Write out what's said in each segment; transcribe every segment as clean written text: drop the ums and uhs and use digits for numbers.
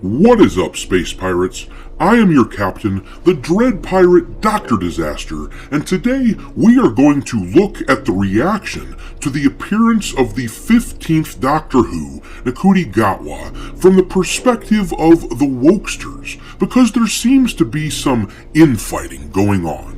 What is up, space pirates? I am your captain, the dread pirate Dr. Disaster, and today we are going to look at the reaction to the appearance of the 15th Doctor Who, Ncuti Gatwa, from the perspective of the wokesters, because there seems to be some infighting going on.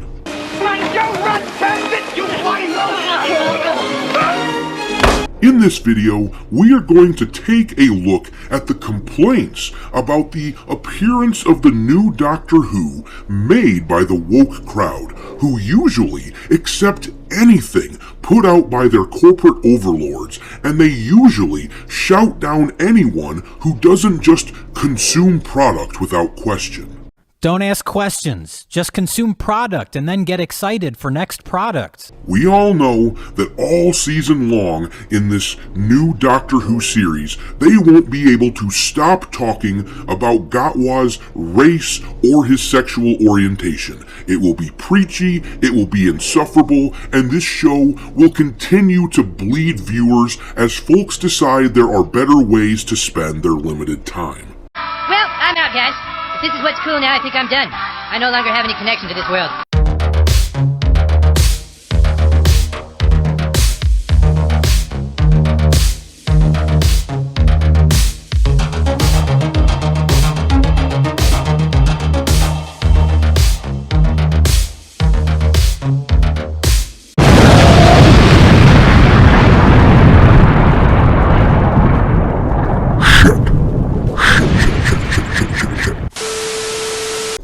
In this video, we are going to take a look at the complaints about the appearance of the new Doctor Who made by the woke crowd, who usually accept anything put out by their corporate overlords, and they usually shout down anyone who doesn't just consume product without question. Don't ask questions. Just consume product and then get excited for next product. We all know that all season long in this new Doctor Who series, they won't be able to stop talking about Gatwa's race or his sexual orientation. It will be preachy, it will be insufferable, and this show will continue to bleed viewers as folks decide there are better ways to spend their limited time. Well, I'm out, guys. If this is what's cool now, I think I'm done. I no longer have any connection to this world.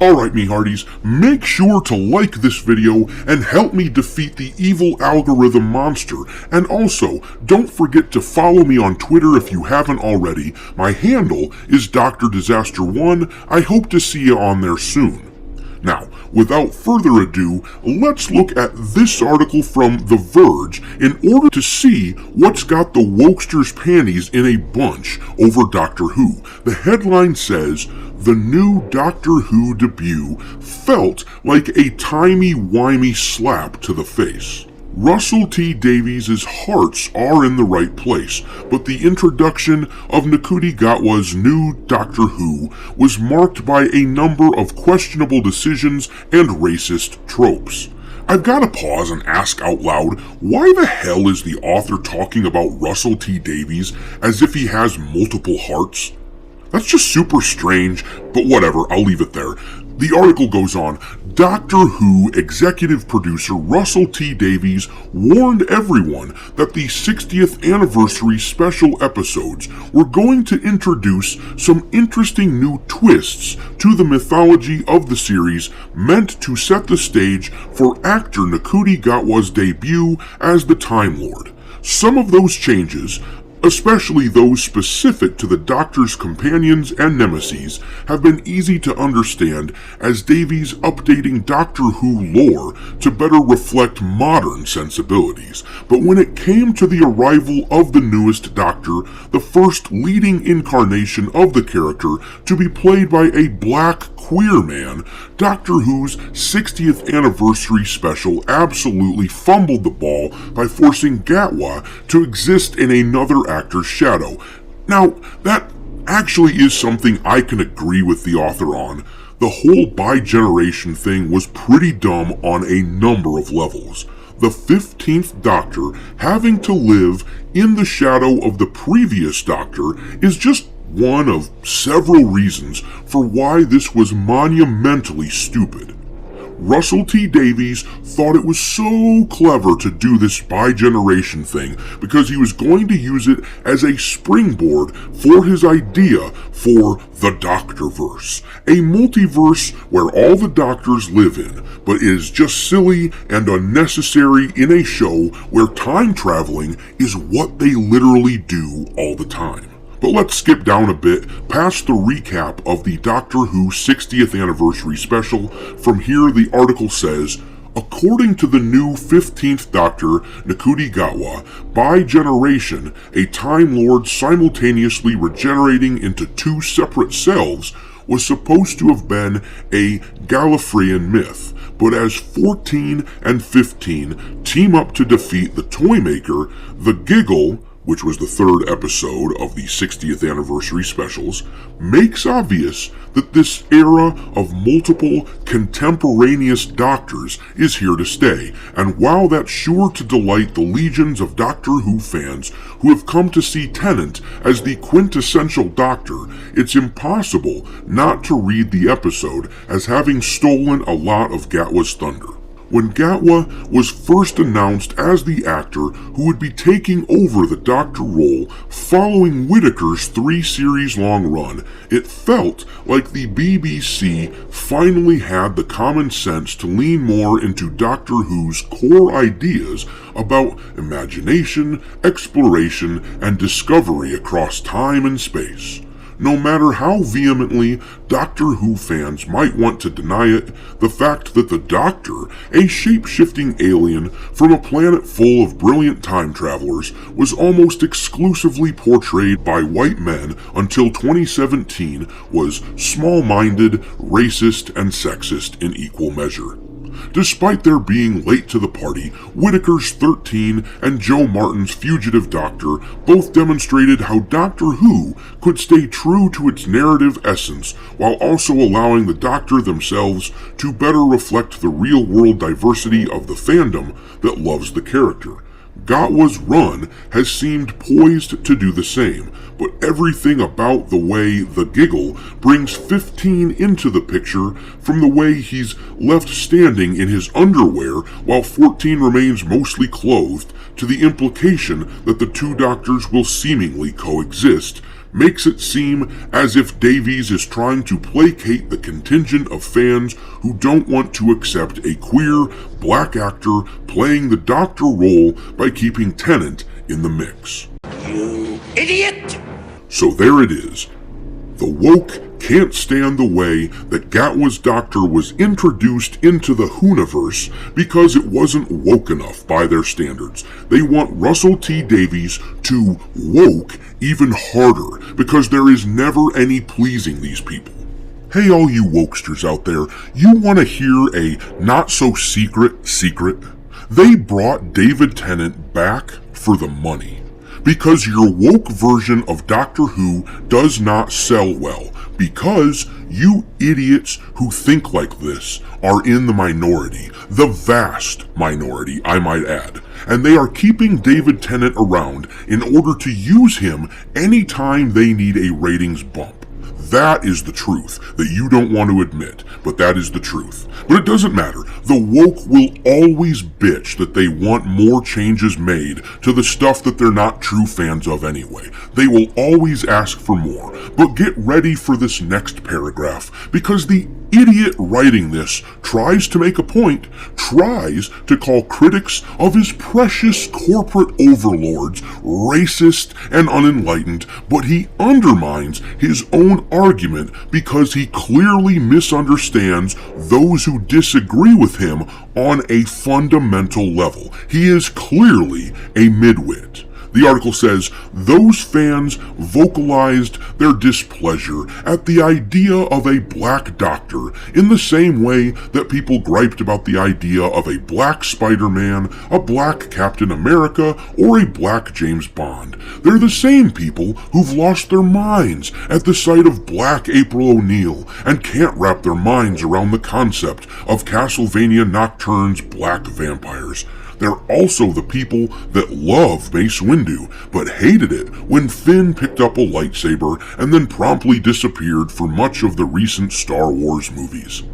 Alright, me hearties, make sure to like this video and help me defeat the evil algorithm monster. And also, don't forget to follow me on Twitter if you haven't already. My handle is Dr. Disaster1. I hope to see you on there soon. Now, without further ado, let's look at this article from The Verge in order to see what's got the wokesters' panties in a bunch over Doctor Who. The headline says, "The new Doctor Who debut felt like a timey-wimey slap to the face." Russell T Davies' hearts are in the right place, but the introduction of Ncuti Gatwa's new Doctor Who was marked by a number of questionable decisions and racist tropes. I've got to pause and ask out loud, why the hell is the author talking about Russell T Davies as if he has multiple hearts? That's just super strange, but whatever, I'll leave it there. The article goes on, Doctor Who executive producer Russell T Davies warned everyone that the 60th anniversary special episodes were going to introduce some interesting new twists to the mythology of the series, meant to set the stage for actor Ncuti Gatwa's debut as the Time Lord. Some of those changes, especially those specific to the Doctor's companions and nemesis, have been easy to understand, as Davies updating Doctor Who lore to better reflect modern sensibilities. But when it came to the arrival of the newest Doctor, the first leading incarnation of the character to be played by a black queer man, Doctor Who's 60th anniversary special absolutely fumbled the ball by forcing Gatwa to exist in another actor's shadow. Now, that actually is something I can agree with the author on. The whole bi-generation thing was pretty dumb on a number of levels. The 15th Doctor having to live in the shadow of the previous Doctor is just one of several reasons for why this was monumentally stupid. Russell T Davies thought it was so clever to do this bi-generation thing because he was going to use it as a springboard for his idea for the Doctorverse, a multiverse where all the Doctors live in, but is just silly and unnecessary in a show where time traveling is what they literally do all the time. But let's skip down a bit past the recap of the Doctor Who 60th anniversary special. From here, the article says, according to the new 15th Doctor, Ncuti Gatwa, by generation, a Time Lord simultaneously regenerating into two separate selves, was supposed to have been a Gallifreyan myth. But as 14 and 15 team up to defeat the Toymaker, the Giggle, which was the third episode of the 60th anniversary specials, makes obvious that this era of multiple contemporaneous doctors is here to stay, and while that's sure to delight the legions of Doctor Who fans who have come to see Tennant as the quintessential Doctor, it's impossible not to read the episode as having stolen a lot of Gatwa's thunder. When Gatwa was first announced as the actor who would be taking over the Doctor role following Whittaker's 3-series-long run, it felt like the BBC finally had the common sense to lean more into Doctor Who's core ideas about imagination, exploration, and discovery across time and space. No matter how vehemently Doctor Who fans might want to deny it, the fact that the Doctor, a shape-shifting alien from a planet full of brilliant time travelers, was almost exclusively portrayed by white men until 2017 was small-minded, racist, and sexist in equal measure. Despite their being late to the party, Whittaker's 13 and Joe Martin's Fugitive Doctor both demonstrated how Doctor Who could stay true to its narrative essence while also allowing the Doctor themselves to better reflect the real-world diversity of the fandom that loves the character. Gatwa's run has seemed poised to do the same, but everything about the way The Giggle brings 15 into the picture, from the way he's left standing in his underwear while 14 remains mostly clothed, to the implication that the two Doctors will seemingly coexist, makes it seem as if Davies is trying to placate the contingent of fans who don't want to accept a queer, black actor playing the Doctor role by keeping Tennant in the mix. You idiot! So there it is. The woke can't stand the way that Gatwa's Doctor was introduced into the Whoniverse because it wasn't woke enough by their standards. They want Russell T Davies to woke even harder because there is never any pleasing these people. Hey all you wokesters out there, you want to hear a not-so-secret secret? They brought David Tennant back for the money. Because your woke version of Doctor Who does not sell well. Because you idiots who think like this are in the minority. The vast minority, I might add. And they are keeping David Tennant around in order to use him anytime they need a ratings bump. That is the truth that you don't want to admit, but that is the truth. But it doesn't matter. The woke will always bitch that they want more changes made to the stuff that they're not true fans of anyway. They will always ask for more. But get ready for this next paragraph, because the idiot writing this tries to make a point, tries to call critics of his precious corporate overlords racist and unenlightened, but he undermines his own argument because he clearly misunderstands those who disagree with him on a fundamental level. He is clearly a midwit. The article says, those fans vocalized their displeasure at the idea of a black Doctor in the same way that people griped about the idea of a black Spider-Man, a black Captain America, or a black James Bond. They're the same people who've lost their minds at the sight of black April O'Neil and can't wrap their minds around the concept of Castlevania Nocturne's black vampires. They're also the people that love Mace Windu, but hated it when Finn picked up a lightsaber and then promptly disappeared for much of the recent Star Wars movies.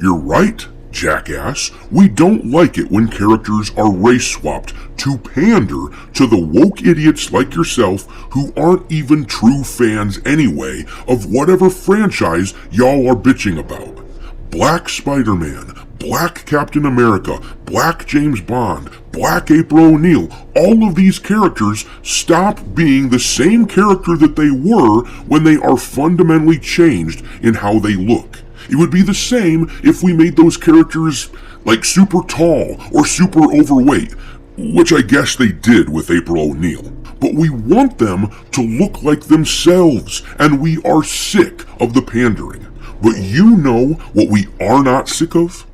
You're right, jackass. We don't like it when characters are race-swapped to pander to the woke idiots like yourself who aren't even true fans anyway of whatever franchise y'all are bitching about. Black Spider-Man, Black Captain America, Black James Bond, Black April O'Neil, all of these characters stop being the same character that they were when they are fundamentally changed in how they look. It would be the same if we made those characters like super tall or super overweight, which I guess they did with April O'Neil. But we want them to look like themselves, and we are sick of the pandering. But you know what we are not sick of?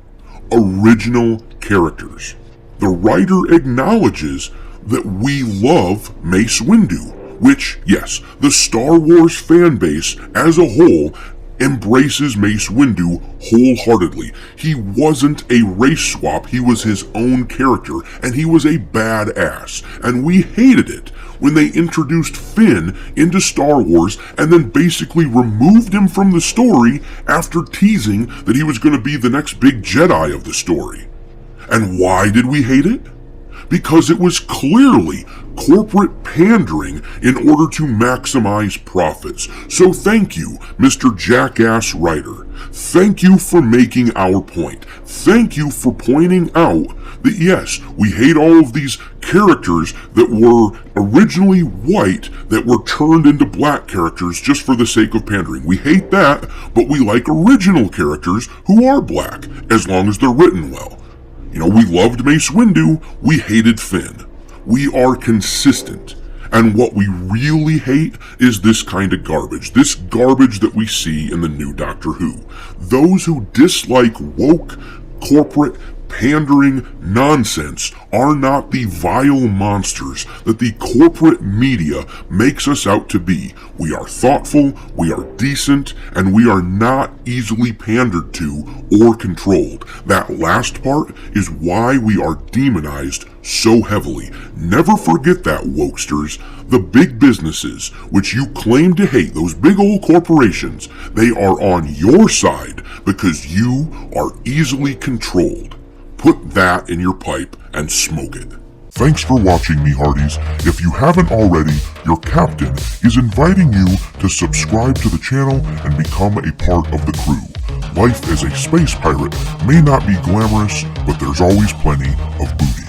Original characters. The writer acknowledges that we love Mace Windu, which, yes, the Star Wars fan base as a whole embraces Mace Windu wholeheartedly. He wasn't a race swap, he was his own character, and he was a badass. And we hated it when they introduced Finn into Star Wars and then basically removed him from the story after teasing that he was going to be the next big Jedi of the story. And why did we hate it? Because it was clearly corporate pandering in order to maximize profits. So thank you, Mr. Jackass Writer. Thank you for making our point. Thank you for pointing out that yes, we hate all of these characters that were originally white that were turned into black characters just for the sake of pandering. We hate that, but we like original characters who are black, as long as they're written well. You know, we loved Mace Windu, we hated Finn. We are consistent. And what we really hate is this kind of garbage. This garbage that we see in the new Doctor Who. Those who dislike woke, corporate, pandering nonsense are not the vile monsters that the corporate media makes us out to be. We are thoughtful, we are decent, and we are not easily pandered to or controlled. That last part is why we are demonized so heavily. Never forget that, wokesters. The big businesses, which you claim to hate, those big old corporations, they are on your side because you are easily controlled. Put that in your pipe and smoke it. Thanks for watching, me hearties. If you haven't already, your captain is inviting you to subscribe to the channel and become a part of the crew. Life as a space pirate may not be glamorous, but there's always plenty of booty.